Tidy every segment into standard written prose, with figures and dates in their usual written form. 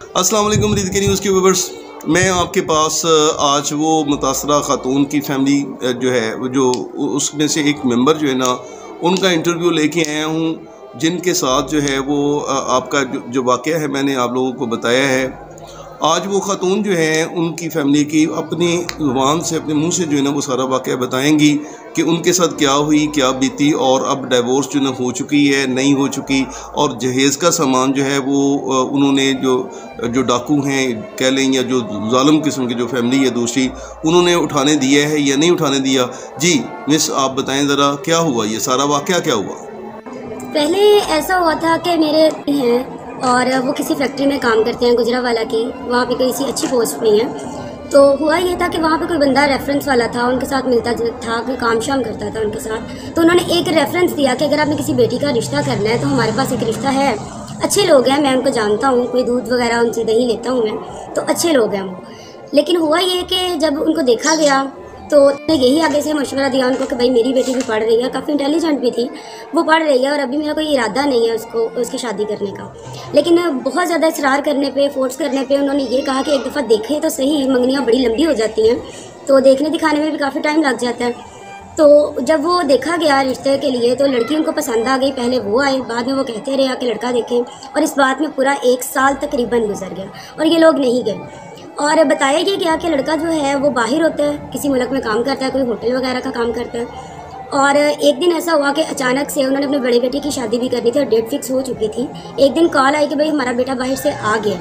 अस्सलाम वालेकुम रीद के न्यूज़ के व्यूअर्स, मैं आपके पास आज वो मुतासरा ख़ातून की फैमिली जो है जो उसमें से एक मेंबर जो है ना, उनका इंटरव्यू लेके आया हूँ, जिनके साथ जो है वो आपका जो वाक़या है मैंने आप लोगों को बताया है। आज वो ख़ातून जो है उनकी फ़ैमिली की अपनी ज़ुबान से, अपने मुंह से जो है ना वो सारा वाक़या बताएंगी कि उनके साथ क्या हुई, क्या बीती, और अब डिवोर्स जो है हो चुकी है, नहीं हो चुकी, और जहेज़ का सामान जो है वो उन्होंने जो डाकू हैं कह लें, या जो ज़ालिम किस्म की जो फैमिली है दूसरी, उन्होंने उठाने दिया है या नहीं उठाने दिया। जी मिस, आप बताएं ज़रा क्या हुआ, ये सारा वाक़या क्या हुआ? पहले ऐसा हुआ था कि मेरे हैं और वो किसी फैक्ट्री में काम करते हैं गुजरावाला की, वहाँ पे किसी अच्छी पोस्ट पे हैं। तो हुआ ये था कि वहाँ पे कोई बंदा रेफरेंस वाला था, उनके साथ मिलता था, कोई काम शाम करता था उनके साथ। तो उन्होंने एक रेफरेंस दिया कि अगर आपने किसी बेटी का रिश्ता करना है तो हमारे पास एक रिश्ता है, अच्छे लोग हैं, मैं उनको जानता हूँ, कोई दूध वगैरह उनसे दही लेता हूँ मैं, तो अच्छे लोग हैं वो। लेकिन हुआ ये कि जब उनको देखा गया तो यही आगे से मशवरा दिया उनको कि भाई मेरी बेटी भी पढ़ रही है, काफ़ी इंटेलिजेंट भी थी, वो पढ़ रही है और अभी मेरा कोई इरादा नहीं है उसकी शादी करने का। लेकिन बहुत ज़्यादा इसरार करने पे, फोर्स करने पे उन्होंने ये कहा कि एक दफ़ा देखें तो सही, मंगनियाँ बड़ी लंबी हो जाती हैं, तो देखने दिखाने में भी काफ़ी टाइम लग जाता है। तो जब वो देखा गया रिश्ते के लिए तो लड़की उनको पसंद आ गई, पहले वो आए, बाद में वो कहते रहे कि लड़का देखें, और इस बात में पूरा 1 साल तकरीबन गुजर गया और ये लोग नहीं गए। और बताया ये गया कि लड़का जो है वो बाहर होता है, किसी मुल्क में काम करता है, कोई होटल वगैरह का काम करता है। और एक दिन ऐसा हुआ कि अचानक से उन्होंने अपने बड़े बेटे की शादी भी करनी थी और डेट फिक्स हो चुकी थी। एक दिन कॉल आई कि भाई हमारा बेटा बाहर से आ गया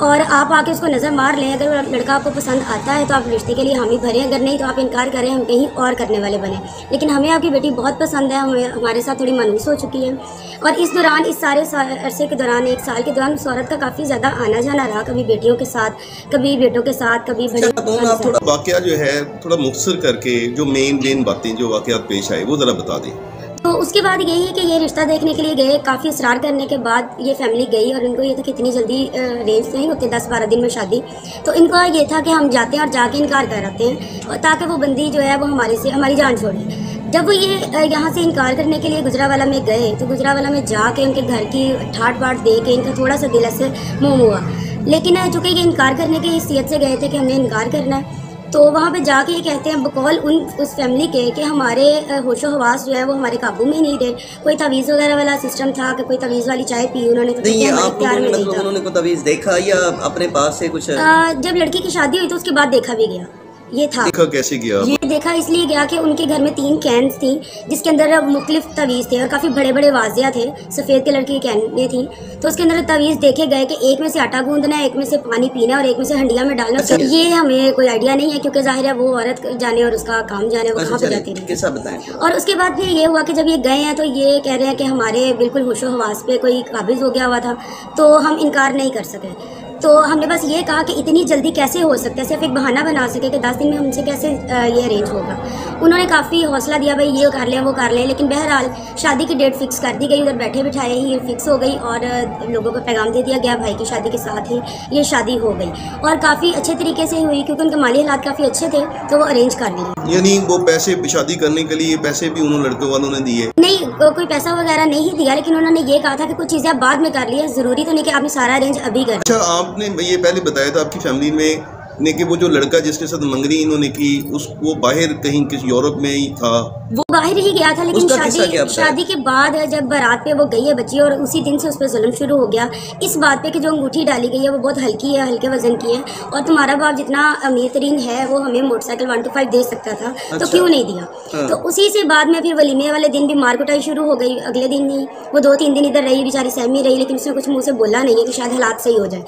और आप आके उसको नज़र मार लें, अगर लड़का आपको पसंद आता है तो आप रिश्ते के लिए हामी भरें, अगर नहीं तो आप इनकार करें, हम कहीं और करने वाले बने। लेकिन हमें आपकी बेटी बहुत पसंद है, हमारे साथ थोड़ी मायूस हो चुकी है। और इस दौरान, इस सारे अरसे के दौरान, 1 साल के दौरान उस औरत का काफ़ी ज़्यादा आना जाना रहा, कभी बेटियों के साथ, कभी बेटों के साथ, कभी बड़े। आप थोड़ा वाक़या जो है थोड़ा मुख्तसर करके जो मेन बातें जो वाक़यात पेश आए वो ज़रा बता दें। तो उसके बाद यही है कि ये रिश्ता देखने के लिए गए, काफ़ी इसरार करने के बाद ये फैमिली गई और इनको ये था कि इतनी जल्दी रेंज नहीं होते, 10-12 दिन में शादी। तो इनको ये था कि हम जाते हैं और जाके इनकार कर आते हैं ताकि वो बंदी जो है वो हमारी जान छोड़े। जब वो ये यहाँ से इनकार करने के लिए गुजरावाला में गए तो गुजरावाला में जाके उनके घर की ठाट बाट दे के इनका थोड़ा सा दिल ऐसे मोम हुआ। लेकिन चूँकि ये इनकार करने की हैसियत से गए थे कि हमने इनकार करना है, तो वहाँ पे जाके ये कहते हैं बकौल उस फैमिली के कि हमारे होशो हवास जो है वो हमारे काबू में ही नहीं थे। कोई तवीज़ वगैरह वाला सिस्टम था कि कोई तवीज़ वाली चाय पी उन्होंने, तो नहीं, आप उन्होंने को तवीज़ देखा या अपने पास से कुछ? जब लड़की की शादी हुई तो उसके बाद देखा भी गया। ये था, देखा कैसे गया? ये देखा इसलिए गया कि उनके घर में 3 कैन्स थी जिसके अंदर मुख्तलिफ तवीज़ थे और काफ़ी बड़े बड़े वाजिया थे, सफ़ेद कलर की कैनें थी। तो उसके अंदर तवीज़ देखे गए कि एक में से आटा गूंदना है, एक में से पानी पीना है और एक में से हंडिया में डालना। अच्छा, ये हमें कोई आइडिया नहीं है क्योंकि जाहिर है वो औरत जाने और उसका काम जाने, वो कहाँ पे जाती रही। और उसके बाद फिर ये हुआ कि जब ये गए हैं तो ये कह रहे हैं कि हमारे बिल्कुल होशो हवास पे कोई काबिज हो गया हुआ था, तो हम इनकार नहीं कर सके। तो हमने बस ये कहा कि इतनी जल्दी कैसे हो सकता है, सिर्फ एक बहाना बना सके कि 10 दिन में हमसे कैसे ये अरेंज होगा। उन्होंने काफ़ी हौसला दिया, भाई ये कर लें वो कर लें, लेकिन बहरहाल शादी की डेट फिक्स कर दी गई, उधर बैठे बिठाए ही फिक्स हो गई और लोगों को पैगाम दे दिया गया भाई की शादी के साथ ही ये शादी हो गई। और काफ़ी अच्छे तरीके से हुई क्योंकि उनके माली हालात काफ़ी अच्छे थे, तो वो अरेंज कर लिए। यानी वो पैसे शादी करने के लिए पैसे भी उन्होंने लड़के वालों ने दिए? नहीं, कोई पैसा वगैरह नहीं दिया, लेकिन उन्होंने ये कहा था कि कुछ चीज़ें आप बाद में कर लिया, ज़रूरी तो नहीं कि आपने सारा अरेंज अभी कर। अच्छा, आपने ये पहले बताया था आपकी फैमिली में ने कि वो जो लड़का जिसके साथ मंगनी इन्होंने की वो बाहर कहीं किसी यूरोप में ही था, वो बाहर ही गया था। लेकिन शादी के बाद जब बारात पे वो गई है बच्ची और उसी दिन से उस पर जुल्म शुरू हो गया इस बात पे कि जो अंगूठी डाली गई है वो बहुत हल्की है, हल्के वजन की है, और तुम्हारा बाप जितना अमीर तरीन है वो हमें मोटरसाइकिल 125 दे सकता था। अच्छा। तो क्यों नहीं दिया? तो उसी से बाद में फिर वलीमे वाले दिन भी मार कुटाई शुरू हो गई। अगले दिन ही वो 2-3 दिन इधर रही, बेचारी सहमी रही, लेकिन उसने कुछ मुँह से बोला नहीं है कि शायद हालात सही हो जाए।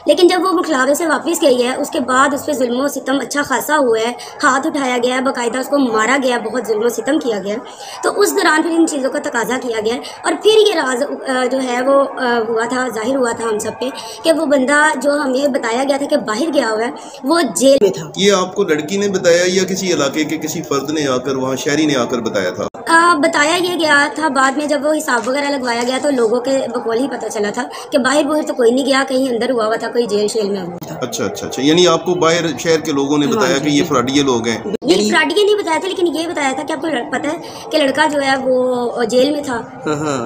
लेकिन जब वो मुखलावे से वापस गई है उसके बाद उस पर जुल्म सितम अच्छा खासा हुआ है, हाथ उठाया गया है, बाकायदा उसको मारा गया, बहुत जुल्म सितम किया गया। तो उस दौरान फिर इन चीज़ों का तकाजा किया गया और फिर ये राज जो है वो हुआ था, जाहिर हुआ था हम सब पे कि वो बंदा जो हमें बताया गया था कि बाहर गया हुआ है वो जेल में था। ये आपको लड़की ने बताया या किसी इलाके के किसी फर्द ने आकर, वहाँ शहरी ने आकर बताया था? बताया ये गया था, बाद में जब वो हिसाब वगैरह लगवाया गया तो लोगों के बकौल ही पता चला था कि बाहर बुहर तो कोई नहीं गया, कहीं अंदर हुआ हुआ था, कोई जेल शेल में हुआ था। अच्छा अच्छा अच्छा, यानी आपको बाहर शहर के लोगों ने बताया कि ये फ्रॉडिये लोग हैं? नहीं, फ्रॉडिये नहीं बताया था, लेकिन ये बताया था कि आपको पता है कि लड़का जो है वो जेल में था।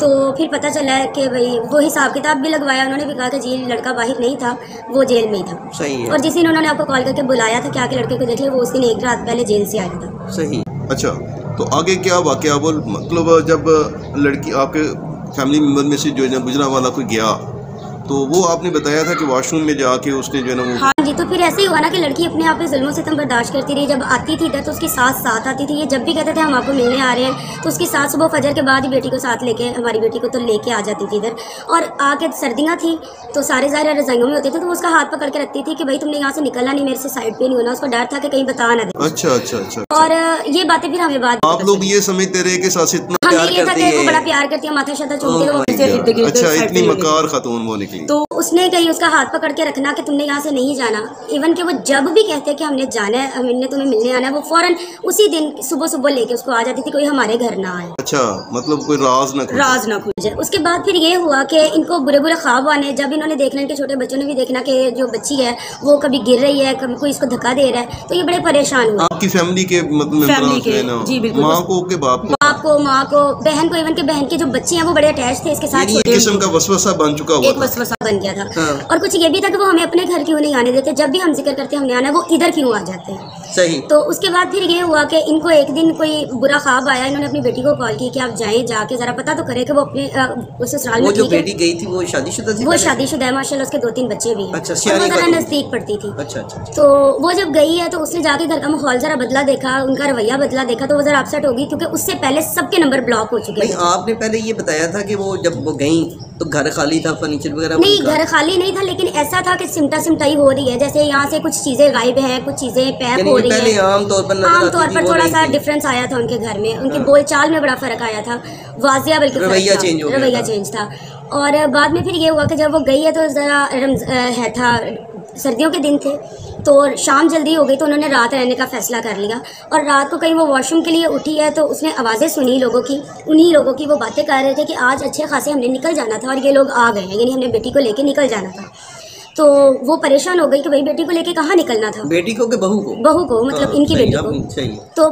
तो फिर पता चला है कि भाई वो हिसाब किताब भी लगवाया, उन्होंने भी कहा कि जी लड़का बाहर नहीं था, वो जेल में ही था। सही है। और जिस दिन उन्होंने आपको कॉल करके बुलाया था कि आके लड़के को देख ले, वो उस दिन एक रात पहले जेल से आया था। सही। अच्छा, तो आगे क्या वाकया बोल, मतलब जब लड़की आपके फैमिली मेम्बर में से जो है ना गुजरा वाला कोई गया, तो वो आपने बताया था कि वॉशरूम में जाके उसने जो है ना वो... हाँ जी, तो फिर ऐसे ही हुआ ना कि लड़की अपने आप पे जुल्म सितम बर्दाश्त करती रही। जब आती थी इधर तो उसकी सास साथ आती थी। ये जब भी कहते थे हम आपको मिलने आ रहे हैं, तो उसकी सास सुबह फजर के बाद ही बेटी को साथ लेके, हमारी बेटी को तो लेके आ जाती थी इधर। और आके सर्दियाँ थी तो सारे ज़ाहिर रजाइयों में होते थे, तो वो उसका हाथ पकड़ के रखती थी कि भाई तुमने यहाँ से निकलना नहीं, मेरे से साइड पे नहीं होना। उसको डर था कि कहीं बता ना दे। अच्छा अच्छा अच्छा। और ये बातें फिर हमें बाद आप लोग ये समझते रहे कि सास इतना हमें ये था कि वो बड़ा प्यार करती है, माथा शाथा चूमती है। अच्छा, इतनी मकार खातून वो निकली। तो उसने कहीं उसका हाथ पकड़ के रखना कि तुमने यहाँ से नहीं जाना। इवन कि वो जब भी कहते कि हमने जाना है, हमने तुम्हें मिलने आना है, वो फौरन उसी दिन सुबह सुबह लेके उसको आ जाती थी, कोई हमारे घर ना आए। अच्छा, मतलब कोई राज ना खुले। उसके बाद फिर ये हुआ कि इनको बुरे बुरे ख्वाब आने, जब इन्होंने देखना, इनके छोटे बच्चों ने भी देखना कि जो बच्ची है वो कभी गिर रही है, कभी कोई इसको धक्का दे रहा है, तो ये बड़े परेशान हुए। आपकी फैमिली के मतलब माँ को के बाप को, माँ को, बहन को, इवन के बहन के जो बच्चे हैं वो बड़े अटैच थे इसके साथ। एक किस्म का वसवसा बन चुका हुआ, एक वसवसा बन गया था। और कुछ ये भी था कि वो हमें अपने घर क्यों नहीं आने देते, जब भी हम जिक्र करते हमने आना, वो इधर क्यों आ जाते हैं। सही। तो उसके बाद फिर ये हुआ कि इनको एक दिन कोई बुरा ख्वाब आया। इन्होंने अपनी बेटी को कॉल की कि आप जाएं, जाके जरा पता तो करें कि वो अपने ससुराल में। जो बेटी गई थी वो शादीशुदा थी? वो शादीशुदा है माशाल्लाह, उसके 2-3 बच्चे भी हैं। अच्छा, वो जरा नजदीक पड़ती थी। अच्छा अच्छा। तो वो जब गई है तो उसने जाके घर का माहौल जरा बदला देखा, उनका रवैया बदला देखा, तो वो जरा अपसेट होगी क्योंकि उससे पहले सबके नंबर ब्लॉक हो चुके थे। आपने पहले ये बताया था कि वो जब वो गई तो घर खाली था, फर्नीचर वगैरह नहीं, घर खाली नहीं था, लेकिन ऐसा था कि सिमटा सिमटाई हो रही है, जैसे यहाँ से कुछ चीजें गायब हैं, कुछ चीजें पैक हो रही हैं। आमतौर पर थोड़ा सा डिफरेंस आया था उनके घर में, उनकी बोलचाल में बड़ा फर्क आया था, वाजिया बल्कि रवैया चेंज था। और बाद में फिर ये हुआ कि जब वो गई है तो जरा सर्दियों के दिन थे, तो शाम जल्दी हो गई, तो उन्होंने रात रहने का फैसला कर लिया। और रात को कहीं वो वॉशरूम के लिए उठी है तो उसने आवाज़ें सुनी लोगों की, उन्हीं लोगों की। वो बातें कर रहे थे कि आज अच्छे खासे हमने निकल जाना था और ये लोग आ गए हैं, यानी हमने बेटी को लेके निकल जाना था। तो वो परेशान हो गई कि भाई बेटी को लेके कहाँ निकलना था, बेटी को कि बहू को? बहू को, मतलब इनकी बेटी को। तो